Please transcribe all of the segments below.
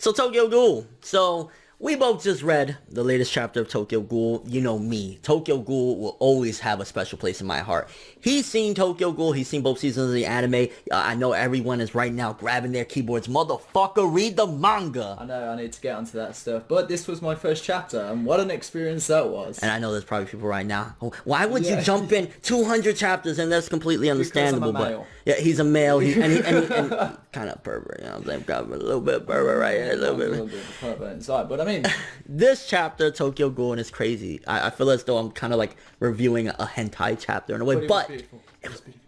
So Tokyo Ghoul. So we both just read the latest chapter of Tokyo Ghoul. You know me. Tokyo Ghoul will always have a special place in my heart. He's seen Tokyo Ghoul. He's seen both seasons of the anime. I know everyone is right now grabbing their keyboards. Motherfucker, read the manga. I know, I need to get onto that stuff. But this was my first chapter, and what an experience that was. And I know there's probably people right now. Why would you jump in 200 chapters? And that's completely understandable. Because I'm a male. But yeah, he's a male. And kind of pervert. You know what I'm saying? Got a little bit of pervert right here. A little bit of pervert inside. But I mean, this chapter, Tokyo Ghoul, is crazy. I feel as though I'm kind of like reviewing a hentai chapter in a way. But it was beautiful.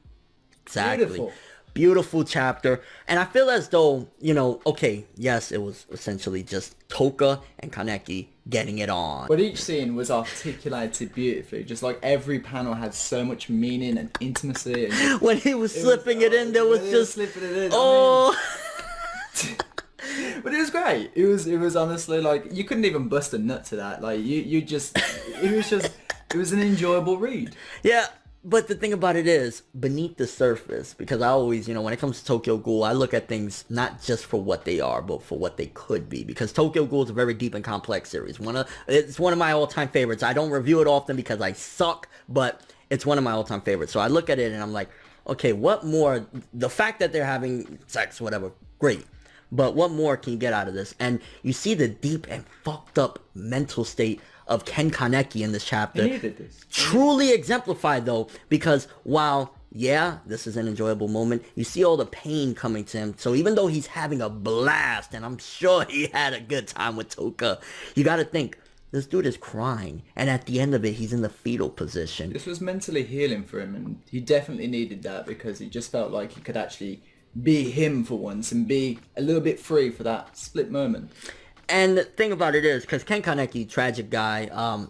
Exactly. Beautiful chapter. And I feel as though, you know, okay, yes, it was essentially just Toka and Kaneki getting it on. But each scene was articulated beautifully. Just like every panel had so much meaning and intimacy. And when he was slipping it in, there was just... Slipping it in, oh... But it was great. It was honestly like, you couldn't even bust a nut to that. Like, you just... It was an enjoyable read. Yeah. But the thing about it is, beneath the surface, because I always, you know, when it comes to Tokyo Ghoul, I look at things not just for what they are, but for what they could be. Because Tokyo Ghoul is a very deep and complex series. It's one of my all-time favorites. I don't review it often because I suck, but it's one of my all-time favorites. So I look at it and I'm like, okay, what more? The fact that they're having sex, whatever, great. But what more can you get out of this? And you see the deep and fucked up mental state of Ken Kaneki in this chapter. He needed this. Truly exemplified though, because while, yeah, this is an enjoyable moment, you see all the pain coming to him. So even though he's having a blast, and I'm sure he had a good time with Toka, you gotta think, this dude is crying. And at the end of it, he's in the fetal position. This was mentally healing for him, and he definitely needed that because he just felt like he could actually be him for once and be a little bit free for that split moment. And the thing about it is, because Ken Kaneki, tragic guy,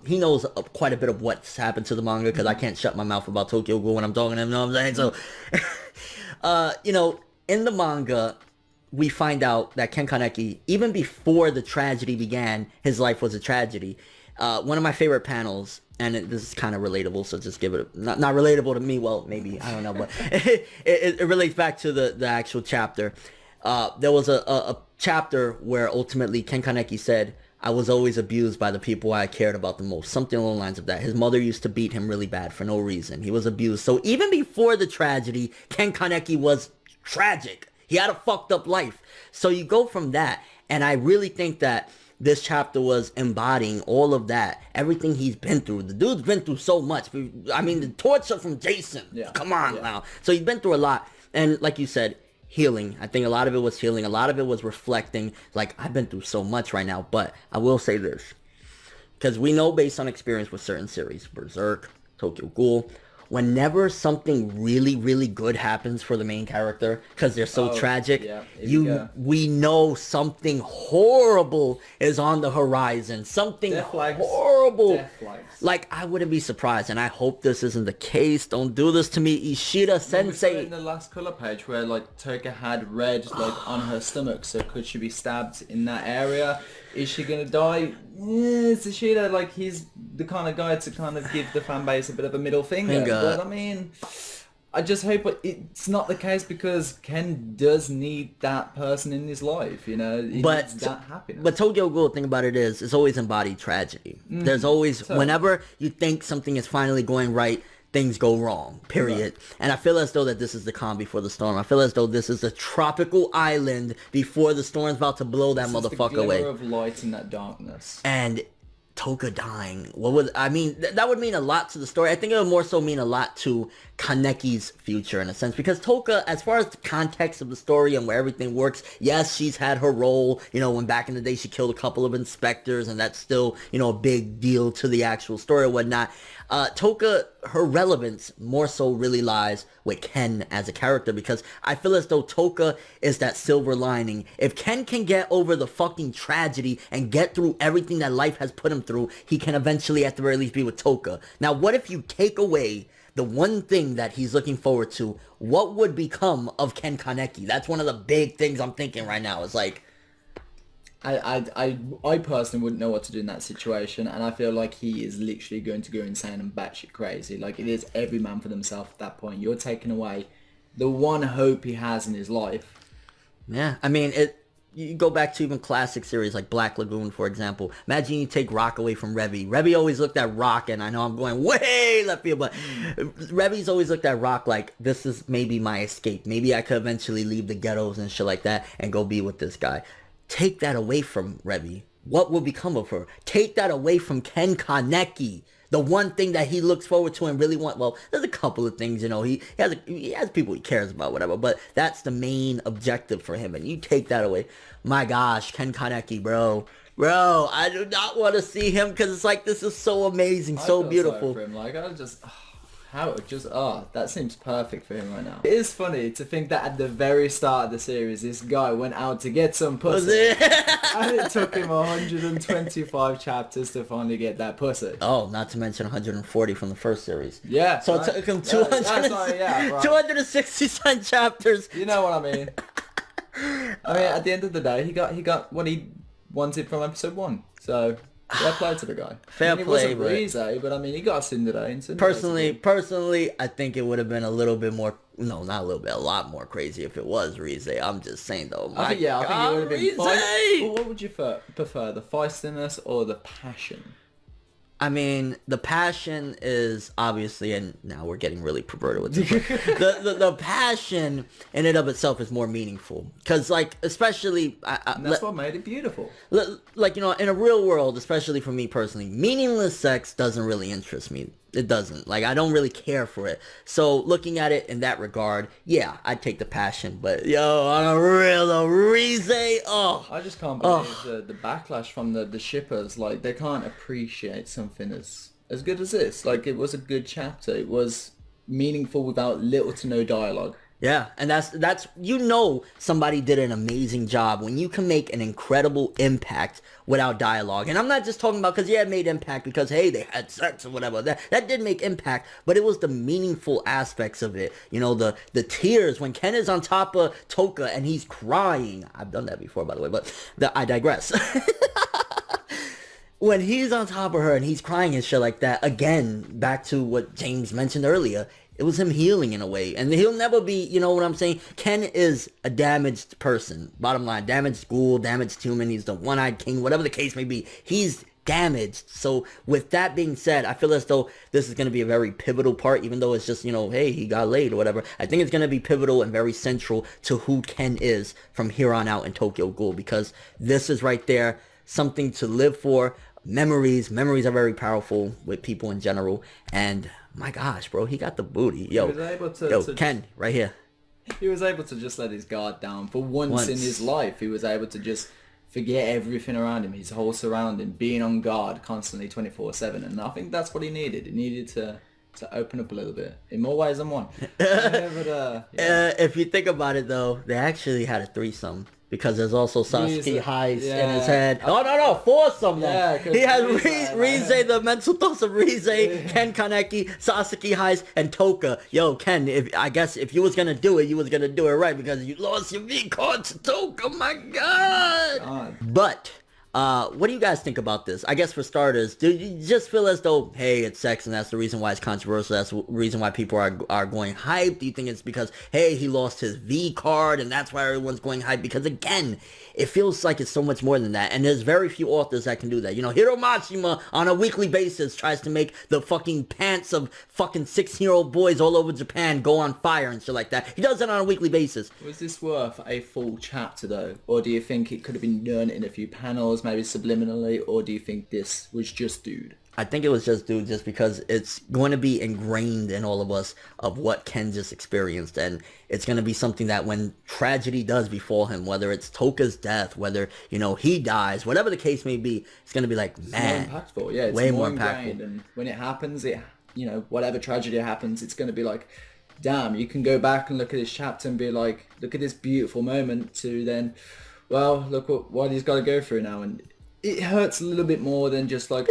he knows quite a bit of what's happened to the manga, because I can't shut my mouth about Tokyo Ghoul when I'm talking to him, you know what I'm saying? So, you know, in the manga, we find out that Ken Kaneki, even before the tragedy began, his life was a tragedy. One of my favorite panels, and this is kind of relatable, so just give it, not relatable to me, well, maybe, I don't know, but it relates back to the actual chapter. There was a chapter where ultimately Ken Kaneki said, I was always abused by the people I cared about the most. Something along the lines of that. His mother used to beat him really bad for no reason. He was abused. So even before the tragedy, Ken Kaneki was tragic. He had a fucked up life. So you go from that, and I really think that this chapter was embodying all of that. Everything he's been through. The dude's been through so much. I mean, the torture from Jason. Yeah. Come on now. So he's been through a lot. And like you said, healing. I think a lot of it was healing. A lot of it was reflecting, like, I've been through so much right now. But I will say this, because we know based on experience with certain series, Berserk, Tokyo Ghoul, whenever something really, really good happens for the main character, because they're so tragic, we know something horrible is on the horizon. Something horrible. Like, I wouldn't be surprised, and I hope this isn't the case. Don't do this to me, Ishida Sensei. In the last color page where, like, Toka had red, like, on her stomach, so could she be stabbed in that area? Is she gonna die? It's Ishida, like, he's the kind of guy to kind of give the fan base a bit of a middle finger. But I mean, I just hope it's not the case, because Ken does need that person in his life, you know? He needs that happiness. But Tokyo Ghoul, the thing about it is, it's always embodied tragedy. There's always, whenever you think something is finally going right, things go wrong, period. Right. And I feel as though that this is the calm before the storm. I feel as though this is a tropical island before the storm's about to blow that motherfucker away. This is the glimmer of light in that darkness. And Toka dying, what would I mean? That would mean a lot to the story. I think it would more so mean a lot to Kaneki's future in a sense, because Toka, as far as the context of the story and where everything works, yes, she's had her role, you know, when back in the day she killed a couple of inspectors, and that's still, you know, a big deal to the actual story or whatnot. Toka, her relevance more so really lies with Ken as a character, because I feel as though Toka is that silver lining. If Ken can get over the fucking tragedy and get through everything that life has put him through, he can eventually at the very least be with Toka. Now, what if you take away the one thing that he's looking forward to? What would become of Ken Kaneki? That's one of the big things I'm thinking right now. It's like, I personally wouldn't know what to do in that situation, and I feel like he is literally going to go insane and batshit crazy. Like, it is every man for themselves at that point. You're taking away the one hope he has in his life. Yeah, I mean, you go back to even classic series like Black Lagoon, for example. Imagine you take Rock away from Revy. Revy always looked at Rock, and I know I'm going way left field, but Revy's always looked at Rock like, this is maybe my escape. Maybe I could eventually leave the ghettos and shit like that and go be with this guy. Take that away from Revy. What will become of her? Take that away from Ken Kaneki. The one thing that he looks forward to and really want, well, there's a couple of things, you know, he has people he cares about, whatever, but that's the main objective for him, and you take that away. My gosh, Ken Kaneki, bro, I do not want to see him, because it's like, this is so amazing, so beautiful. For him. Like, I just... that seems perfect for him right now. It is funny to think that at the very start of the series, this guy went out to get some pussy. And it took him 125 chapters to finally get that pussy. Oh, not to mention 140 from the first series. Yeah. So right. It took him 267 chapters. You know what I mean. I mean, at the end of the day, he got what he wanted from episode 1. So... fair play to the guy. Fair play, he wasn't Rize, but I mean, he got a Tsundere. Personally, I think it would have been a little bit more, no, not a little bit, a lot more crazy if it was Rize. I'm just saying, though. I think it would have been well, what would you prefer, the feistiness or the passion? I mean, the passion is obviously, and now we're getting really perverted with this. the passion in and of itself is more meaningful, because like, especially and that's what made it beautiful. Like, you know, in a real world, especially for me personally, meaningless sex doesn't really interest me. It doesn't. Like, I don't really care for it. So looking at it in that regard, yeah, I'd take the passion. But yo, on a real though, Rize, I just can't believe the backlash from the shippers. Like, they can't appreciate something as good as this. Like, it was a good chapter. It was meaningful without little to no dialogue. Yeah, and that's you know, somebody did an amazing job when you can make an incredible impact without dialogue. And I'm not just talking about because, yeah, it made impact because, hey, they had sex or whatever. That did make impact, but it was the meaningful aspects of it. You know, the tears when Ken is on top of Toka and he's crying. I've done that before, by the way, but I digress. When he's on top of her and he's crying and shit like that, again, back to what James mentioned earlier, it was him healing in a way. And he'll never be, you know what I'm saying? Ken is a damaged person. Bottom line, damaged ghoul, damaged human. He's the one-eyed king, whatever the case may be. He's damaged. So with that being said, I feel as though this is going to be a very pivotal part, even though it's just, you know, hey, he got laid or whatever. I think it's going to be pivotal and very central to who Ken is from here on out in Tokyo Ghoul, because this is right there, something to live for. Memories are very powerful with people in general, and my gosh, bro, he got the booty. Yo, he was able to Ken, right here. He was able to just let his guard down for once in his life. He was able to just forget everything around him, his whole surrounding, being on guard constantly 24/7, and I think that's what he needed. He needed to open up a little bit in more ways than one. If you think about it, though, they actually had a threesome. Because there's also Sasuke Highs in his head. Oh, no, foursome. Yeah, he has Rize, the mental thoughts of Rize, Ken Kaneki, Sasuke Highs, and Toka. Yo, Ken, I guess if you was going to do it, you was going to do it right because you lost your V-card to Toka. Oh, my God. But... what do you guys think about this? I guess for starters, do you just feel as though, hey, it's sex and that's the reason why it's controversial, that's the reason why people are going hype? Do you think it's because, hey, he lost his V card and that's why everyone's going hype? Because again, it feels like it's so much more than that, and there's very few authors that can do that. You know, Hiro Mashima on a weekly basis tries to make the fucking pants of fucking 16-year-old boys all over Japan go on fire and shit like that. He does it on a weekly basis. Was this worth a full chapter though? Or do you think it could have been done in a few panels, maybe subliminally, or do you think this was just dude? I think it was just dude, just because it's going to be ingrained in all of us of what Ken just experienced, and it's going to be something that when tragedy does befall him, whether it's Toka's death, whether, you know, he dies, whatever the case may be, it's going to be like, man, it's more impactful. Yeah, it's way more impactful. And when it happens, you know, whatever tragedy happens, it's going to be like, damn, you can go back and look at this chapter and be like, look at this beautiful moment, to then, well, look what he's got to go through now. And it hurts a little bit more than just like,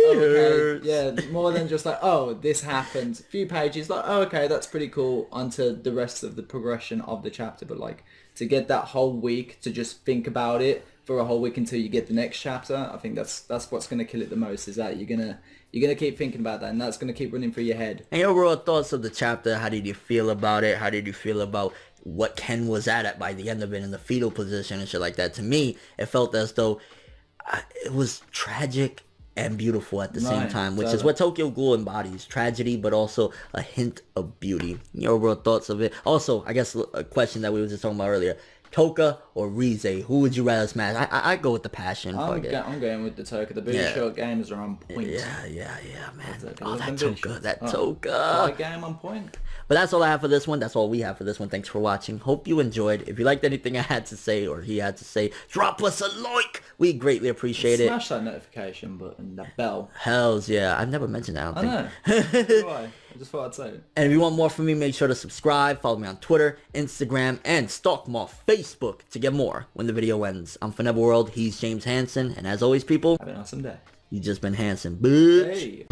more than just like, oh, this happened. A few pages, like, oh, okay, that's pretty cool, onto the rest of the progression of the chapter. But like, to get that whole week to just think about it for a whole week until you get the next chapter. I think that's what's going to kill it the most, is that you're gonna keep thinking about that, and that's going to keep running through your head. And your overall thoughts of the chapter, how did you feel about it? How did you feel about what Ken was at by the end of it in the fetal position and shit like that? To me, it felt as though it was tragic and beautiful at the same time, which is what Tokyo Ghoul embodies. Tragedy, but also a hint of beauty. Your overall thoughts of it. Also, I guess a question that we were just talking about earlier. Toka or Rize? Who would you rather smash? I go with the passion. I'm going with the Toka. The booty shot games are on point. Yeah, man. Oh, that Toka. Toka. Game on point. But that's all I have for this one. That's all we have for this one. Thanks for watching. Hope you enjoyed. If you liked anything I had to say or he had to say, drop us a like. We greatly appreciate it. Smash that notification button, that bell. Hells yeah. I've never mentioned that. I know. Why? I just thought I'd say it. And if you want more from me, make sure to subscribe. Follow me on Twitter, Instagram, and stalk me on Facebook to get more when the video ends. I'm ForneverWorld. He's James Hansen. And as always, people, have an awesome day. You just been Hansen, bitch. Hey.